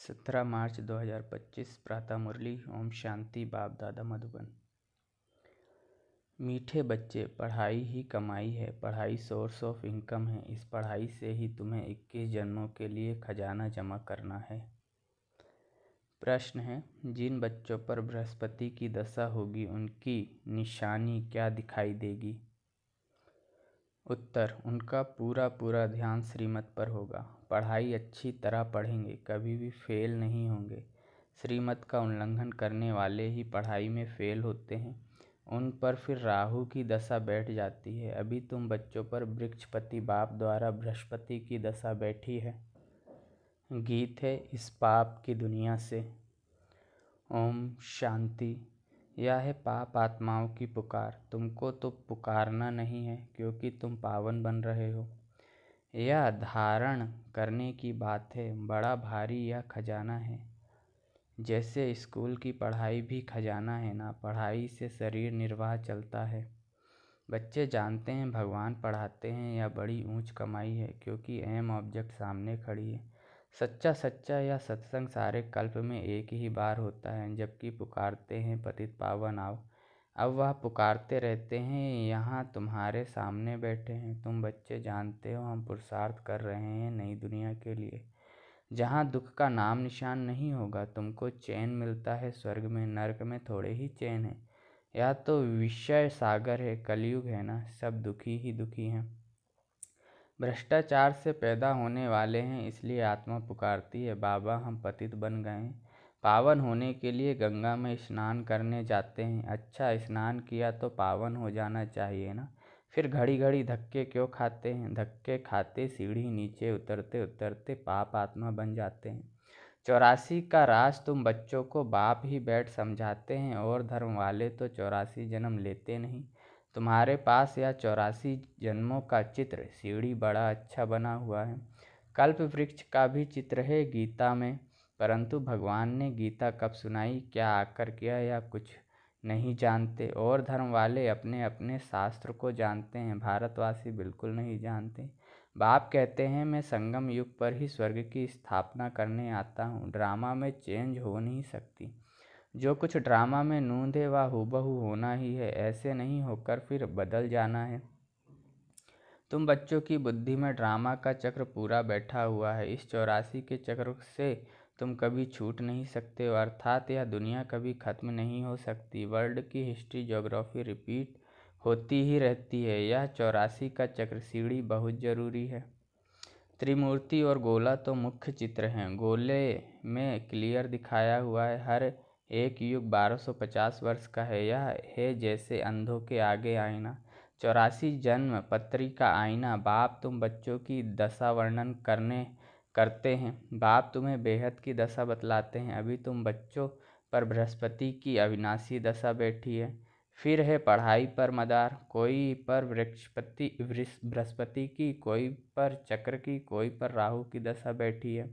17 मार्च 2025 प्रातः मुरली। ओम शांति। बाप दादा मधुबन। मीठे बच्चे, पढ़ाई ही कमाई है। पढ़ाई सोर्स ऑफ इनकम है। इस पढ़ाई से ही तुम्हें 21 जन्मों के लिए खजाना जमा करना है। प्रश्न है, जिन बच्चों पर बृहस्पति की दशा होगी उनकी निशानी क्या दिखाई देगी? उत्तर, उनका पूरा ध्यान श्रीमत पर होगा। पढ़ाई अच्छी तरह पढ़ेंगे, कभी भी फेल नहीं होंगे। श्रीमत का उल्लंघन करने वाले ही पढ़ाई में फेल होते हैं। उन पर फिर राहु की दशा बैठ जाती है। अभी तुम बच्चों पर वृक्षपति बाप द्वारा बृहस्पति की दशा बैठी है। गीत है इस पाप की दुनिया से। ओम शांति। यह है पाप आत्माओं की पुकार। तुमको तो पुकारना नहीं है क्योंकि तुम पावन बन रहे हो। यह धारण करने की बात है। बड़ा भारी यह खजाना है। जैसे स्कूल की पढ़ाई भी खजाना है ना। पढ़ाई से शरीर निर्वाह चलता है। बच्चे जानते हैं भगवान पढ़ाते हैं, यह बड़ी ऊंच कमाई है क्योंकि एम ऑब्जेक्ट सामने खड़ी है। सच्चा या सत्संग सारे कल्प में एक ही बार होता है। जबकि पुकारते हैं पतित पावन आओ। अब वह पुकारते रहते हैं। यहाँ तुम्हारे सामने बैठे हैं। तुम बच्चे जानते हो हम पुरुषार्थ कर रहे हैं नई दुनिया के लिए, जहाँ दुख का नाम निशान नहीं होगा। तुमको चैन मिलता है स्वर्ग में, नरक में थोड़े ही चैन है। यह तो विषय सागर है, कलयुग है ना, सब दुखी ही दुखी हैं। भ्रष्टाचार से पैदा होने वाले हैं, इसलिए आत्मा पुकारती है, बाबा हम पतित बन गए हैं। पावन होने के लिए गंगा में स्नान करने जाते हैं। अच्छा, स्नान किया तो पावन हो जाना चाहिए ना। फिर घड़ी घड़ी धक्के क्यों खाते हैं? धक्के खाते सीढ़ी नीचे उतरते उतरते पाप आत्मा बन जाते हैं। 84 का राज तुम बच्चों को बाप ही बैठ समझाते हैं, और धर्म वाले तो 84 जन्म लेते नहीं। तुम्हारे पास यह 84 जन्मों का चित्र सीढ़ी बड़ा अच्छा बना हुआ है। कल्प वृक्ष का भी चित्र है गीता में, परंतु भगवान ने गीता कब सुनाई, क्या आकर किया, या कुछ नहीं जानते। और धर्म वाले अपने अपने शास्त्र को जानते हैं, भारतवासी बिल्कुल नहीं जानते। बाप कहते हैं मैं संगम युग पर ही स्वर्ग की स्थापना करने आता हूँ। ड्रामा में चेंज हो नहीं सकती। जो कुछ ड्रामा में नूंद है वह हूबहू होना ही है, ऐसे नहीं होकर फिर बदल जाना है। तुम बच्चों की बुद्धि में ड्रामा का चक्र पूरा बैठा हुआ है। इस 84 के चक्र से तुम कभी छूट नहीं सकते हो, अर्थात यह दुनिया कभी खत्म नहीं हो सकती। वर्ल्ड की हिस्ट्री ज्योग्राफी रिपीट होती ही रहती है। यह 84 का चक्र सीढ़ी बहुत ज़रूरी है। त्रिमूर्ति और गोला तो मुख्य चित्र हैं। गोले में क्लियर दिखाया हुआ है हर एक युग 1250 वर्ष का है। यह है जैसे अंधों के आगे आईना। 84 जन्म पत्री का आईना। बाप तुम बच्चों की दशा वर्णन करते हैं। बाप तुम्हें बेहद की दशा बतलाते हैं। अभी तुम बच्चों पर बृहस्पति की अविनाशी दशा बैठी है। फिर है पढ़ाई पर मदार, कोई पर बृहस्पति की, कोई पर चक्र की, कोई पर राहु की दशा बैठी है।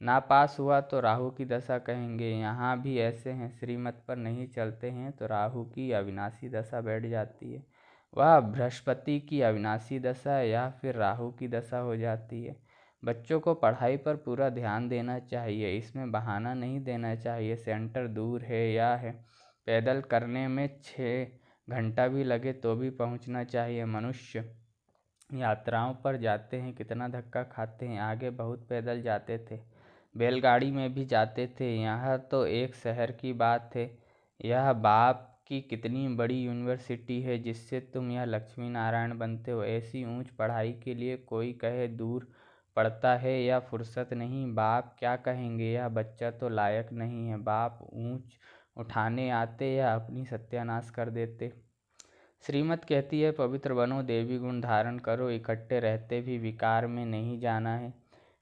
ना पास हुआ तो राहु की दशा कहेंगे। यहाँ भी ऐसे हैं, श्रीमत पर नहीं चलते हैं तो राहु की अविनाशी दशा बैठ जाती है। वह बृहस्पति की अविनाशी दशा या फिर राहु की दशा हो जाती है। बच्चों को पढ़ाई पर पूरा ध्यान देना चाहिए, इसमें बहाना नहीं देना चाहिए। सेंटर दूर है या है, पैदल करने में 6 घंटा भी लगे तो भी पहुंचना चाहिए। मनुष्य यात्राओं पर जाते हैं, कितना धक्का खाते हैं। आगे बहुत पैदल जाते थे, बैलगाड़ी में भी जाते थे। यह तो एक शहर की बात है। यह बाप की कितनी बड़ी यूनिवर्सिटी है जिससे तुम यह लक्ष्मी नारायण बनते हो। ऐसी ऊंच पढ़ाई के लिए कोई कहे दूर पड़ता है या फुर्सत नहीं। बाप क्या कहेंगे, यह बच्चा तो लायक नहीं है। बाप ऊंच उठाने आते या अपनी सत्यानाश कर देते। श्रीमत कहती है पवित्र बनो, देवी गुण धारण करो। इकट्ठे रहते भी विकार में नहीं जाना है।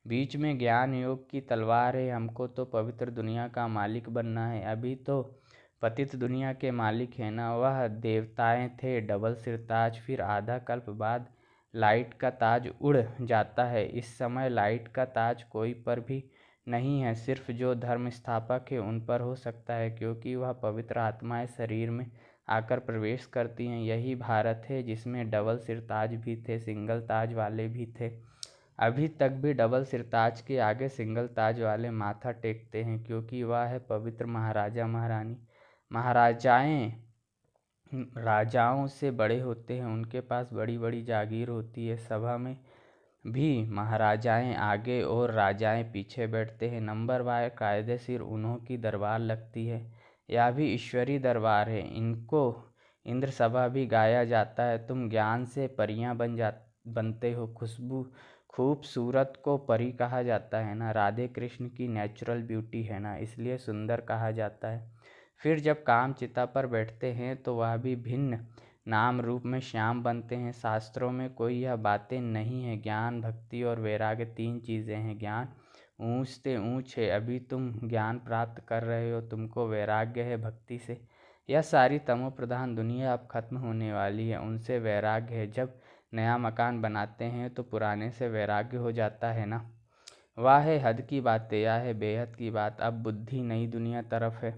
बीच में ज्ञान योग की तलवार है। हमको तो पवित्र दुनिया का मालिक बनना है। अभी तो पतित दुनिया के मालिक है ना। वह देवताएं थे डबल सिरताज, फिर आधा कल्प बाद लाइट का ताज उड़ जाता है। इस समय लाइट का ताज कोई पर भी नहीं है, सिर्फ जो धर्म स्थापक है उन पर हो सकता है, क्योंकि वह पवित्र आत्माएं शरीर में आकर प्रवेश करती हैं। यही भारत है जिसमें डबल सिर ताज भी थे, सिंगल ताज वाले भी थे। अभी तक भी डबल सिरताज के आगे सिंगल ताज वाले माथा टेकते हैं, क्योंकि वह है पवित्र महाराजा महारानी। महाराजाएं राजाओं से बड़े होते हैं, उनके पास बड़ी बड़ी जागीर होती है। सभा में भी महाराजाएं आगे और राजाएं पीछे बैठते हैं। नंबरवार कायदेशीर उन्हों की दरबार लगती है। यह भी ईश्वरी दरबार है। इनको इंद्र सभा भी गाया जाता है। तुम ज्ञान से परियां बनते हो। खुशबू खूबसूरत को परी कहा जाता है ना। राधे कृष्ण की नेचुरल ब्यूटी है ना, इसलिए सुंदर कहा जाता है। फिर जब काम चिता पर बैठते हैं तो वह भी भिन्न नाम रूप में श्याम बनते हैं। शास्त्रों में कोई यह बातें नहीं है। ज्ञान, भक्ति और वैराग्य 3 चीज़ें हैं। ज्ञान ऊंच से ऊंच है। अभी तुम ज्ञान प्राप्त कर रहे हो, तुमको वैराग्य है भक्ति से। यह सारी तमो प्रधान दुनिया अब खत्म होने वाली है, उनसे वैराग्य है। जब नया मकान बनाते हैं तो पुराने से वैराग्य हो जाता है ना। वाह है हद की बातें, यह है बेहद की बात। अब बुद्धि नई दुनिया तरफ है।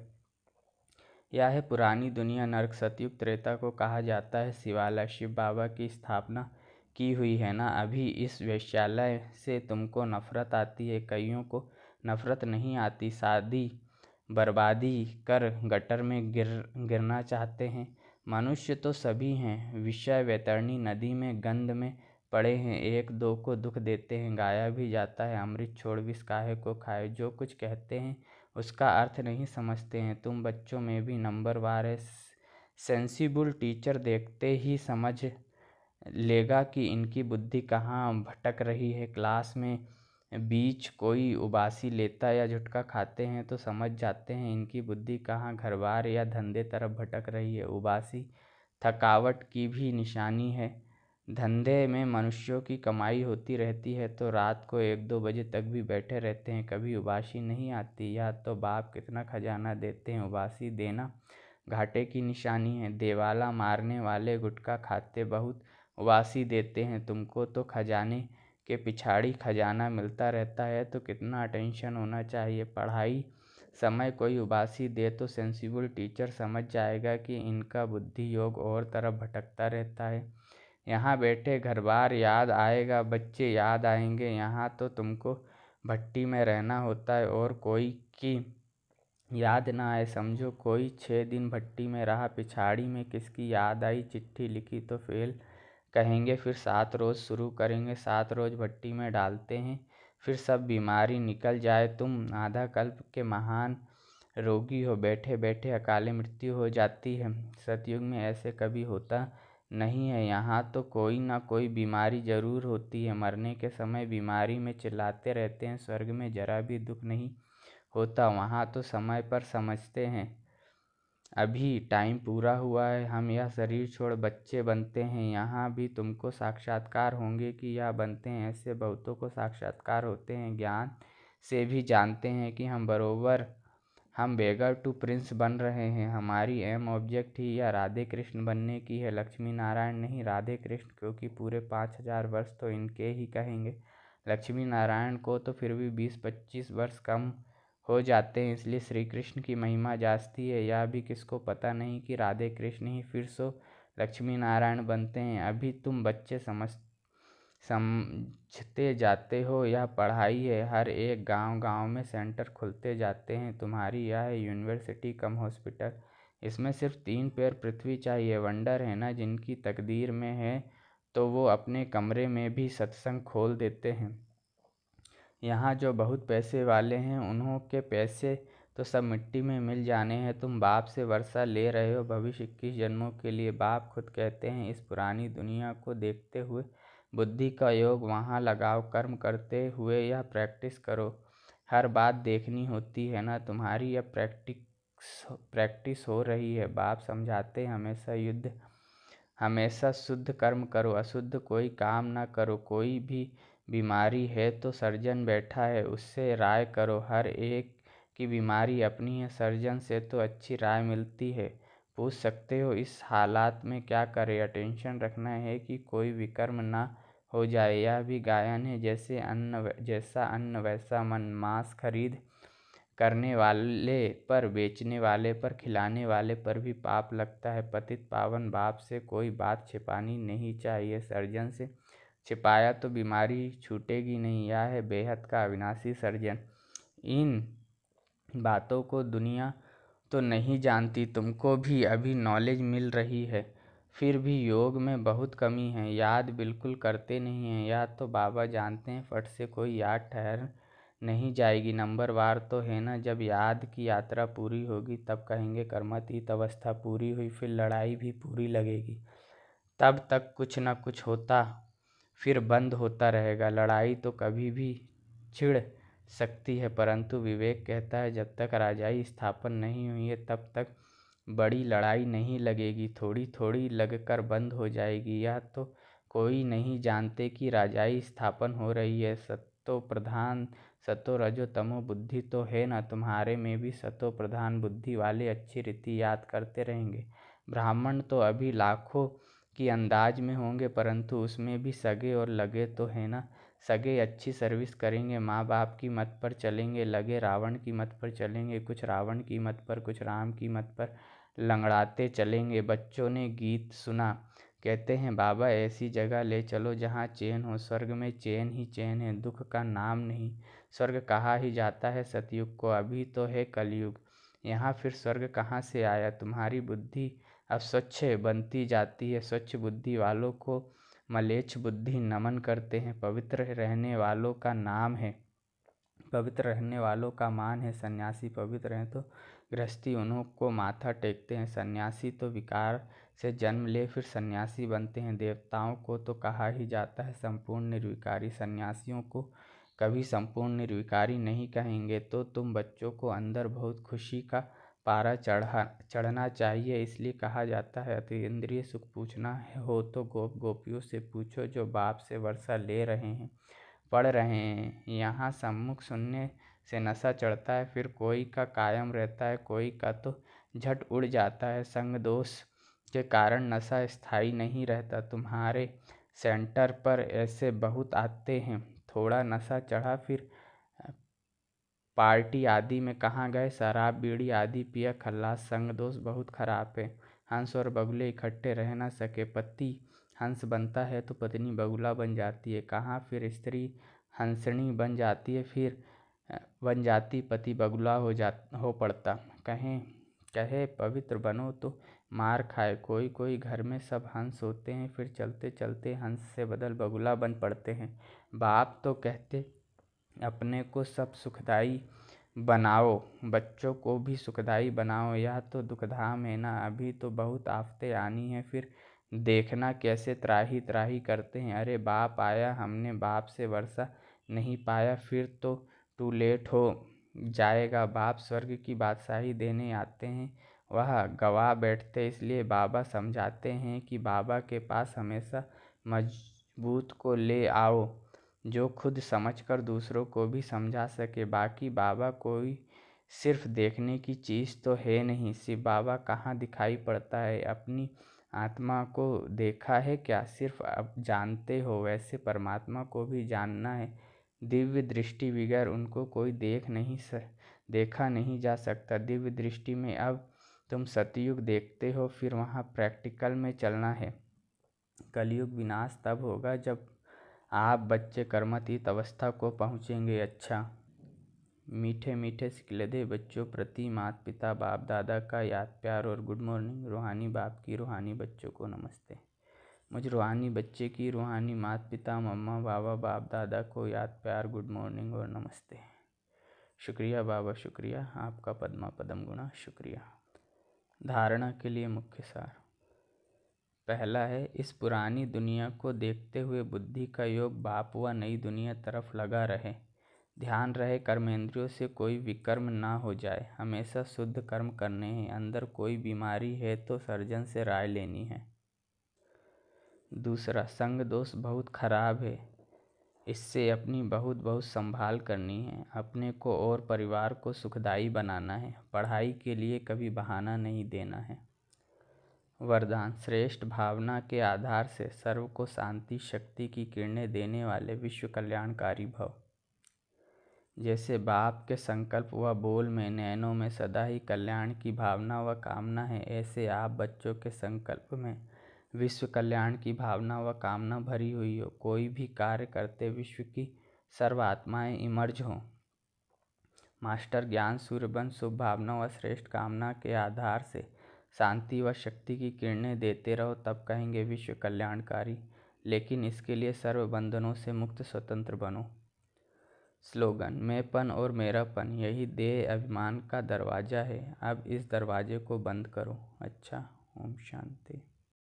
यह है पुरानी दुनिया। नरक, सतयुग, त्रेता को कहा जाता है। शिवालय शिव बाबा की स्थापना की हुई है ना। अभी इस वेश्यालय से तुमको नफरत आती है, कईयों को नफरत नहीं आती। शादी बर्बादी कर गटर में गिरना चाहते हैं। मनुष्य तो सभी हैं। विषय वैतरणी नदी में गंध में पड़े हैं, एक दो को दुख देते हैं। गाया भी जाता है, अमृत छोड़ विष काहे को खाए। जो कुछ कहते हैं उसका अर्थ नहीं समझते हैं। तुम बच्चों में भी नंबरवार है। सेंसिबल टीचर देखते ही समझ लेगा कि इनकी बुद्धि कहाँ भटक रही है। क्लास में बीच कोई उबासी लेता या झुटका खाते हैं तो समझ जाते हैं इनकी बुद्धि कहाँ घर बार या धंधे तरफ भटक रही है। उबासी थकावट की भी निशानी है। धंधे में मनुष्यों की कमाई होती रहती है तो रात को 1-2 बजे तक भी बैठे रहते हैं, कभी उबासी नहीं आती। या तो बाप कितना खजाना देते हैं, उबासी देना घाटे की निशानी है। देवाला मारने वाले गुटखा खाते बहुत उबासी देते हैं। तुमको तो खजाने के पिछाड़ी खजाना मिलता रहता है, तो कितना अटेंशन होना चाहिए। पढ़ाई समय कोई उबासी दे तो सेंसिबल टीचर समझ जाएगा कि इनका बुद्धि योग और तरफ भटकता रहता है। यहाँ बैठे घर बार याद आएगा, बच्चे याद आएंगे। यहाँ तो तुमको भट्टी में रहना होता है और कोई की याद ना आए। समझो कोई 6 दिन भट्टी में रहा, पिछाड़ी में किसकी याद आई, चिट्ठी लिखी तो फेल कहेंगे। फिर 7 रोज़ शुरू करेंगे, 7 रोज़ भट्टी में डालते हैं, फिर सब बीमारी निकल जाए। तुम आधा कल्प के महान रोगी हो, बैठे बैठे अकाले मृत्यु हो जाती है। सतयुग में ऐसे कभी होता नहीं है। यहाँ तो कोई ना कोई बीमारी जरूर होती है। मरने के समय बीमारी में चिल्लाते रहते हैं। स्वर्ग में जरा भी दुख नहीं होता, वहाँ तो समय पर समझते हैं अभी टाइम पूरा हुआ है, हम यह शरीर छोड़ बच्चे बनते हैं। यहाँ भी तुमको साक्षात्कार होंगे कि यह बनते हैं। ऐसे बहुतों को साक्षात्कार होते हैं। ज्ञान से भी जानते हैं कि हम बेगर टू प्रिंस बन रहे हैं। हमारी एम ऑब्जेक्ट ही या राधे कृष्ण बनने की है, लक्ष्मी नारायण नहीं। राधे कृष्ण क्योंकि पूरे 5000 वर्ष तो इनके ही कहेंगे। लक्ष्मी नारायण को तो फिर भी 20-25 वर्ष कम हो जाते हैं, इसलिए श्री कृष्ण की महिमा जास्ती है। यह भी किसको पता नहीं कि राधे कृष्ण ही फिर सो लक्ष्मी नारायण बनते हैं। अभी तुम बच्चे समझते जाते हो। यह पढ़ाई है। हर एक गांव में सेंटर खुलते जाते हैं। तुम्हारी यह यूनिवर्सिटी कम हॉस्पिटल, इसमें सिर्फ 3 पैर पृथ्वी चाहिए। वंडर है ना, जिनकी तकदीर में है तो वो अपने कमरे में भी सत्संग खोल देते हैं। यहाँ जो बहुत पैसे वाले हैं उन्हों के पैसे तो सब मिट्टी में मिल जाने हैं। तुम बाप से वर्षा ले रहे हो भविष्य 21 जन्मों के लिए। बाप खुद कहते हैं इस पुरानी दुनिया को देखते हुए बुद्धि का योग वहाँ लगाओ, कर्म करते हुए यह प्रैक्टिस करो। हर बात देखनी होती है ना। तुम्हारी यह प्रैक्टिस हो रही है। बाप समझाते हमेशा शुद्ध कर्म करो, अशुद्ध कोई काम ना करो। कोई भी बीमारी है तो सर्जन बैठा है, उससे राय करो। हर एक की बीमारी अपनी है, सर्जन से तो अच्छी राय मिलती है। पूछ सकते हो इस हालात में क्या करें। अटेंशन रखना है कि कोई विकर्म ना हो जाए। यह भी गायन है, जैसा अन्न वैसा मन। मांस खरीद करने वाले पर, बेचने वाले पर, खिलाने वाले पर भी पाप लगता है। पतित पावन बाप से कोई बात छिपानी नहीं चाहिए। सर्जन से छिपाया तो बीमारी छूटेगी नहीं। यह है बेहद का अविनाशी सर्जन। इन बातों को दुनिया तो नहीं जानती, तुमको भी अभी नॉलेज मिल रही है। फिर भी योग में बहुत कमी है, याद बिल्कुल करते नहीं हैं। या तो बाबा जानते हैं फट से कोई याद ठहर नहीं जाएगी। नंबरवार तो है ना, जब याद की यात्रा पूरी होगी तब कहेंगे कर्मातीत अवस्था पूरी हुई, फिर लड़ाई भी पूरी लगेगी। तब तक कुछ न कुछ होता फिर बंद होता रहेगा। लड़ाई तो कभी भी छिड़ सकती है, परंतु विवेक कहता है जब तक राजाई स्थापन नहीं हुई है तब तक बड़ी लड़ाई नहीं लगेगी, थोड़ी थोड़ी लगकर बंद हो जाएगी। यह तो कोई नहीं जानते कि राजाई स्थापन हो रही है। सतो प्रधान सतो रजो तमो बुद्धि तो है ना, तुम्हारे में भी सतो प्रधान बुद्धि वाले अच्छी रीति याद करते रहेंगे। ब्राह्मण तो अभी लाखों की अंदाज में होंगे, परंतु उसमें भी सगे और लगे तो है ना। सगे अच्छी सर्विस करेंगे, माँ बाप की मत पर चलेंगे, लगे रावण की मत पर चलेंगे, कुछ रावण की मत पर कुछ राम की मत पर लंगड़ाते चलेंगे। बच्चों ने गीत सुना, कहते हैं बाबा ऐसी जगह ले चलो जहाँ चैन हो। स्वर्ग में चैन ही चैन है, दुख का नाम नहीं। स्वर्ग कहा ही जाता है सतयुग को, अभी तो है कलयुग। यहाँ फिर स्वर्ग कहाँ से आया। तुम्हारी बुद्धि अब स्वच्छ बनती जाती है। स्वच्छ बुद्धि वालों को मलेच्छ बुद्धि नमन करते हैं। पवित्र रहने वालों का नाम है, पवित्र रहने वालों का मान है। सन्यासी पवित्र हैं तो गृहस्थी उन्हों को माथा टेकते हैं। सन्यासी तो विकार से जन्म ले फिर सन्यासी बनते हैं। देवताओं को तो कहा ही जाता है संपूर्ण निर्विकारी, सन्यासियों को कभी संपूर्ण निर्विकारी नहीं कहेंगे। तो तुम बच्चों को अंदर बहुत खुशी का पारा चढ़ना चाहिए। इसलिए कहा जाता है अतीन्द्रिय सुख पूछना हो तो गोप गोपियों से पूछो जो बाप से वर्षा ले रहे हैं, पढ़ रहे हैं। यहाँ सम्मुख सुनने से नशा चढ़ता है, फिर कोई का कायम रहता है, कोई का तो झट उड़ जाता है। संग दोष के कारण नशा स्थायी नहीं रहता। तुम्हारे सेंटर पर ऐसे बहुत आते हैं, थोड़ा नशा चढ़ा फिर पार्टी आदि में कहाँ गए, शराब बीड़ी आदि पिया, खल्लास। संग दोष बहुत खराब है। हंस और बगुले इकट्ठे रह न सके, पति हंस बनता है तो पत्नी बगुला बन जाती है। कहाँ फिर स्त्री हंसनी बन जाती है, फिर बन जाती पति बगुला हो पड़ता। कहे पवित्र बनो तो मार खाए। कोई कोई घर में सब हंस होते हैं, फिर चलते चलते हंस से बदल बगुला बन पड़ते हैं। बाप तो कहते अपने को सब सुखदाई बनाओ, बच्चों को भी सुखदाई बनाओ। यह तो दुखधाम है ना, अभी तो बहुत आफतें आनी है, फिर देखना कैसे त्राही त्राही करते हैं। अरे बाप आया, हमने बाप से वर्षा नहीं पाया, फिर तो टू लेट हो जाएगा। बाप स्वर्ग की बादशाही देने आते हैं, वह गवा बैठते। इसलिए बाबा समझाते हैं कि बाबा के पास हमेशा मजबूत को ले आओ जो खुद समझकर दूसरों को भी समझा सके। बाकी बाबा कोई सिर्फ देखने की चीज़ तो है नहीं। शिव बाबा कहाँ दिखाई पड़ता है, अपनी आत्मा को देखा है क्या? सिर्फ अब जानते हो, वैसे परमात्मा को भी जानना है। दिव्य दृष्टि बगैर उनको कोई देखा नहीं जा सकता। दिव्य दृष्टि में अब तुम सतयुग देखते हो, फिर वहाँ प्रैक्टिकल में चलना है। कलयुग विनाश तब होगा जब आप बच्चे कर्मातीत अवस्था को पहुँचेंगे। अच्छा, मीठे मीठे सिकलदे बच्चों प्रति माता पिता बाप दादा का याद प्यार और गुड मॉर्निंग। रूहानी बाप की रूहानी बच्चों को नमस्ते। मुझ रूहानी बच्चे की रूहानी माता पिता मम्मा बाबा बाप दादा को याद प्यार गुड मॉर्निंग और नमस्ते। शुक्रिया बाबा, शुक्रिया आपका पद्मा पदम गुणा, शुक्रिया। धारणा के लिए मुख्य सार। पहला है, इस पुरानी दुनिया को देखते हुए बुद्धि का योग बाप व नई दुनिया तरफ लगा रहे। ध्यान रहे कर्मेंद्रियों से कोई विकर्म ना हो जाए, हमेशा शुद्ध कर्म करने हैं। अंदर कोई बीमारी है तो सर्जन से राय लेनी है। दूसरा, संग दोष बहुत खराब है, इससे अपनी बहुत संभाल करनी है। अपने को और परिवार को सुखदायी बनाना है। पढ़ाई के लिए कभी बहाना नहीं देना है। वरदान, श्रेष्ठ भावना के आधार से सर्व को शांति शक्ति की किरणें देने वाले विश्व कल्याणकारी भव। जैसे बाप के संकल्प व बोल में नयनों में सदा ही कल्याण की भावना व कामना है, ऐसे आप बच्चों के संकल्प में विश्व कल्याण की भावना व कामना भरी हुई हो। कोई भी कार्य करते विश्व की सर्व आत्माएं इमर्ज हों। मास्टर ज्ञान सूर्यवंश शुभ भावना व श्रेष्ठ कामना के आधार से शांति व शक्ति की किरणें देते रहो, तब कहेंगे विश्व कल्याणकारी। लेकिन इसके लिए सर्व बंधनों से मुक्त स्वतंत्र बनो। स्लोगन: मैंपन और मेरापन यही देह अभिमान का दरवाजा है, अब इस दरवाजे को बंद करो। अच्छा, ओम शांति।